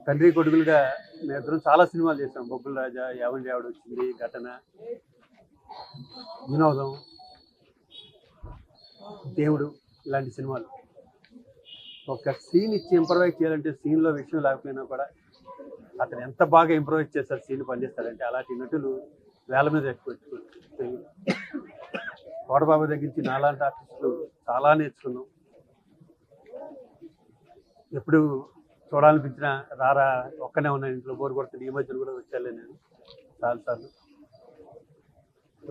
తండ్రి కొడుకులుగా మేమిద్దరం చాలా సినిమాలు చేసాం. బొబ్బుల రాజా, యావండి ఆవిడ వచ్చింది, ఘటన, వినోదం, దేవుడు, ఇలాంటి సినిమాలు. ఒక సీన్ ఇచ్చి ఇంప్రవైజ్ చేయాలంటే సీన్లో విషయం లేకపోయినా కూడా అతను ఎంత బాగా ఇంప్రవైజ్ చేస్తారు, సీన్ పనిచేస్తారంటే అలాంటి నటులు వేల మీద ఎక్కువ. కోటబాబు దగ్గర నుంచి నాలాంటి ఆర్టిస్టులు చాలా నేర్చుకున్నాం. ఎప్పుడు చూడాలనిపించిన రారా ఒక్కనే ఉన్నాను ఇంట్లో బోర్ కొడుతుంది. ఈ మధ్యలో కూడా వచ్చాలే నేను చాలాసార్లు.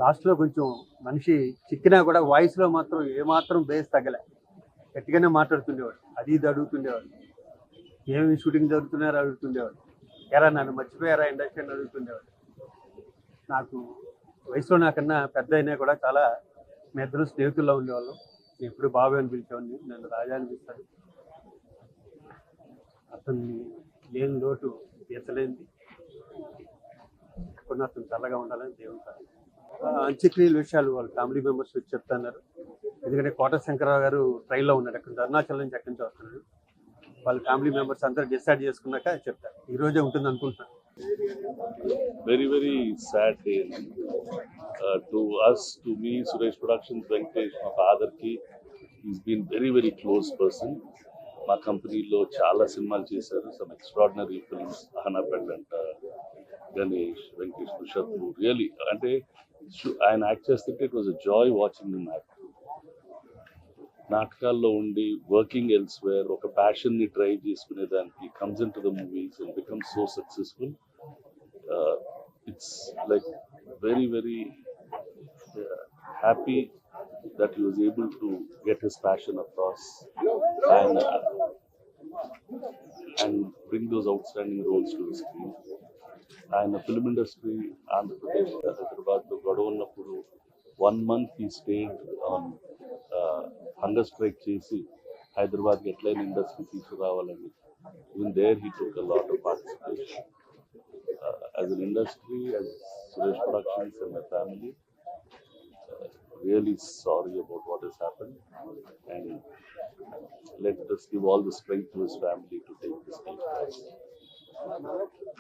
లాస్ట్లో కొంచెం మనిషి చిక్కినా కూడా వాయిస్లో మాత్రం ఏమాత్రం బేస్ తగ్గలే, గట్టిగానే మాట్లాడుతుండేవాడు. అది ఇది అడుగుతుండేవాడు, ఏమి షూటింగ్ జరుగుతున్నారో అడుగుతుండేవాడు, ఎరా నన్ను మర్చిపోయారా ఇండస్ట్రీ అని అడుగుతుండేవాడు. నాకు వయసులో నాకన్నా పెద్ద అయినా కూడా చాలా మీ ఇద్దరు స్నేహితుల్లో ఉండేవాళ్ళం. ఎప్పుడు బాబు అని పిలిచేవాడిని, నన్ను రాజా అని పిలుస్తాడు. అతన్ని లేని లోటు తీర్చలేంది. కొన్ని అతను చల్లగా ఉండాలని దేవుని అంత్యక్రియల విషయాలు వాళ్ళ ఫ్యామిలీ మెంబర్స్ వచ్చి చెప్తున్నారు. ఎందుకంటే కోట శంకరరావు గారు ట్రైన్లో ఉన్నాడు, అక్కడ అరుణాచల్ నుంచి ఎక్కడి నుంచి వస్తున్నాడు. వాళ్ళ ఫ్యామిలీ మెంబర్స్ అందరూ డిసైడ్ చేసుకున్నాక చెప్తారు. ఈ రోజే ఉంటుంది అనుకుంటున్నాను. Very, very sad day. To us, to me, Suresh Productions, Venkatesh, my father ki, he's been very, very close person. మా కంపెనీలో చాలా సినిమాలు చేశారు. Some extraordinary films, Ahana Pendanta, Ganesh, Venkatesh, Shatru. Really అంటే ఆయన యాక్ట్ చేస్తుంటే it was a joy watching him act. నాటకాల్లో ఉండి వర్కింగ్ ఎల్స్వేర్ ఒక ప్యాషన్ని డ్రైవ్ చేసుకునేదానికి comes in to the movies and becomes so successful. It's like very, very happy that he was able to get his passion across and bring those outstanding roles to the screen. And the film industry, Andhra Pradesh, Hyderabad, lo godavannappudu 1 month he stayed on hunger strike chesi Hyderabad ki etlaina industry తీసుకురావాలని. Even there he took a lot of participation. As an industry, as Suresh Productions and my family, really sorry about what has happened, and let us give all the strength to his family to take this case.